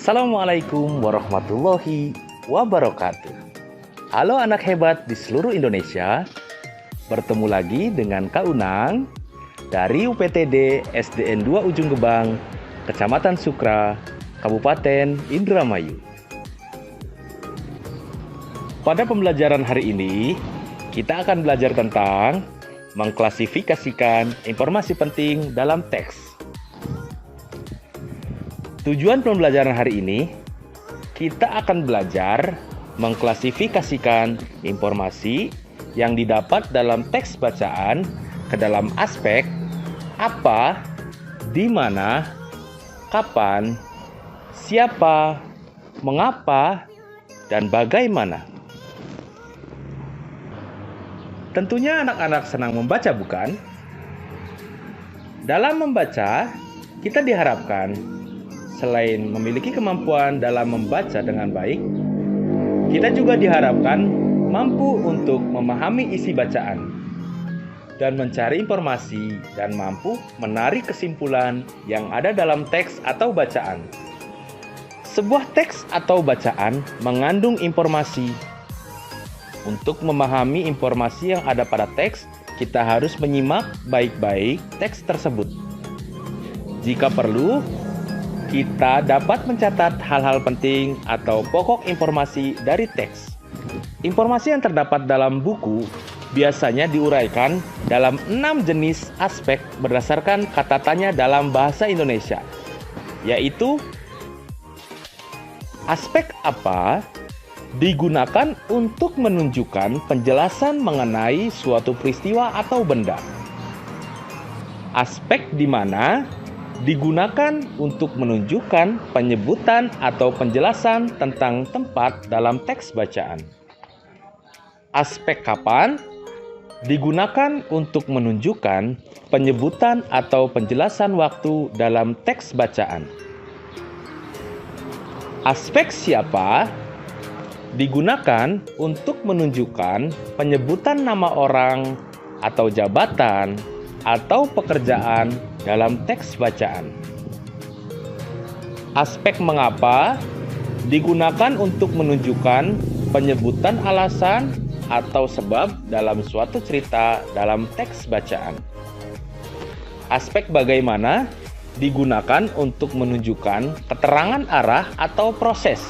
Assalamualaikum warahmatullahi wabarakatuh. Halo anak hebat di seluruh Indonesia. Bertemu lagi dengan Kak Unang dari UPTD SDN 2 Ujung Gebang, Kecamatan Sukra, Kabupaten Indramayu. Pada pembelajaran hari ini, kita akan belajar tentang mengklasifikasikan informasi penting dalam teks. Tujuan pembelajaran hari ini, kita akan belajar mengklasifikasikan informasi yang didapat dalam teks bacaan ke dalam aspek apa, di mana, kapan, siapa, mengapa, dan bagaimana. Tentunya anak-anak senang membaca, bukan? Dalam membaca, kita diharapkan selain memiliki kemampuan dalam membaca dengan baik, kita juga diharapkan mampu untuk memahami isi bacaan dan mencari informasi dan mampu menarik kesimpulan yang ada dalam teks atau bacaan. Sebuah teks atau bacaan mengandung informasi. Untuk memahami informasi yang ada pada teks, kita harus menyimak baik-baik teks tersebut. Jika perlu, kita dapat mencatat hal-hal penting atau pokok informasi dari teks. Informasi yang terdapat dalam buku biasanya diuraikan dalam 6 jenis aspek berdasarkan kata tanya dalam bahasa Indonesia, yaitu aspek apa digunakan untuk menunjukkan penjelasan mengenai suatu peristiwa atau benda. Aspek di mana digunakan untuk menunjukkan penyebutan atau penjelasan tentang tempat dalam teks bacaan. Aspek kapan digunakan untuk menunjukkan penyebutan atau penjelasan waktu dalam teks bacaan. Aspek siapa digunakan untuk menunjukkan penyebutan nama orang atau jabatan atau pekerjaan dalam teks bacaan. Aspek mengapa digunakan untuk menunjukkan penyebutan alasan atau sebab dalam suatu cerita dalam teks bacaan. Aspek bagaimana digunakan untuk menunjukkan keterangan arah atau proses,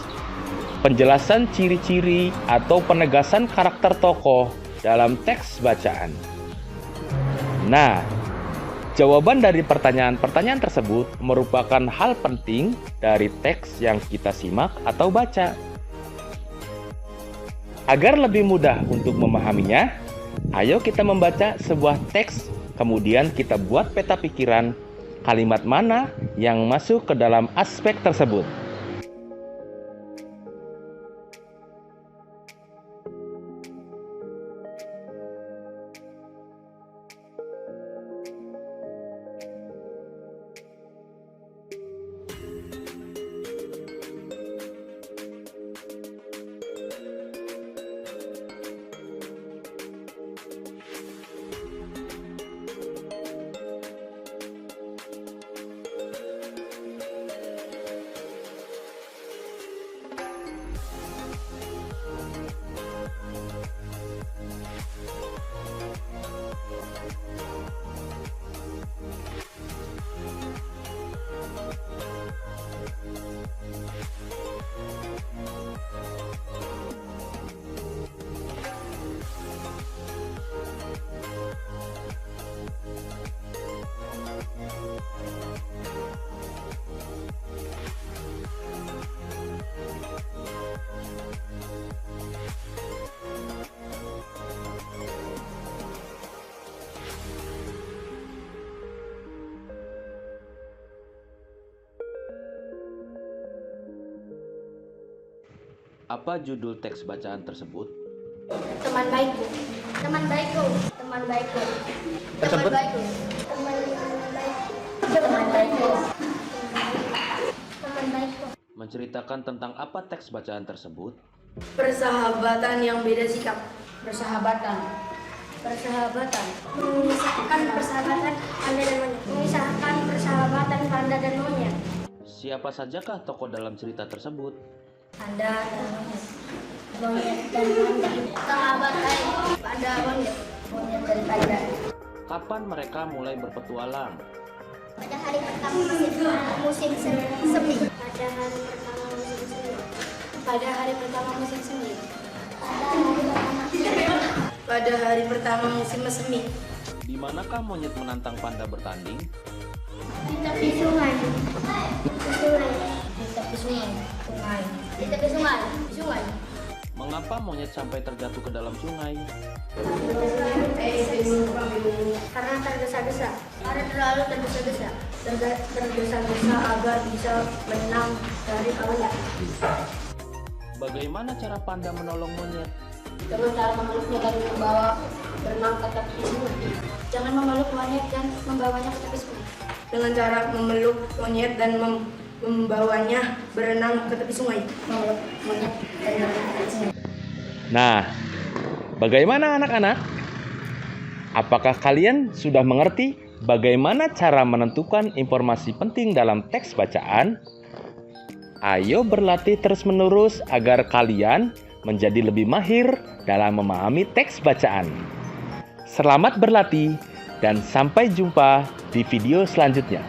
penjelasan ciri-ciri atau penegasan karakter tokoh dalam teks bacaan. Nah, jawaban dari pertanyaan-pertanyaan tersebut merupakan hal penting dari teks yang kita simak atau baca. Agar lebih mudah untuk memahaminya, ayo kita membaca sebuah teks, kemudian kita buat peta pikiran kalimat mana yang masuk ke dalam aspek tersebut. Apa judul teks bacaan tersebut? Teman baikku. Teman baikku. Teman baikku. Tersebut? Teman baikku. Teman baikku. Teman baikku. Menceritakan tentang apa teks bacaan tersebut? Persahabatan yang beda sikap. Persahabatan. Memisahkan persahabatan panda dan monyet. Memisahkan persahabatan panda dan monyet. Siapa sajakah tokoh dalam cerita tersebut? Panda dan monyet dan panda. Sahabat baik. Panda monyet. Monyet dan panda. Kapan mereka mulai berpetualang? Pada hari pertama musim semi. Pada hari pertama musim semi. Pada hari pertama musim semi. Pada hari pertama musim semi. Di manakah monyet menantang panda bertanding? Di tepi sungai. Di sungai. Di tepi sungai. Sungai. Di tepi sungai. Sungai. Mengapa monyet sampai terjatuh ke dalam sungai? Karena tergesa-gesa. Karena terlalu tergesa-gesa. Tergesa-gesa agar bisa menang dari kawannya. Bagaimana cara panda menolong monyet? Dengan cara memeluknya dan membawa berenang ke tepi sungai. Jangan memeluk monyet dan membawanya ke tepi sungai. Dengan cara memeluk monyet dan membawanya berenang ke tepi sungai. Memeluk monyet dan berenang ke tepi sungai. Nah, bagaimana anak-anak? Apakah kalian sudah mengerti bagaimana cara menentukan informasi penting dalam teks bacaan? Ayo berlatih terus-menerus agar kalian menjadi lebih mahir dalam memahami teks bacaan. Selamat berlatih dan sampai jumpa di video selanjutnya.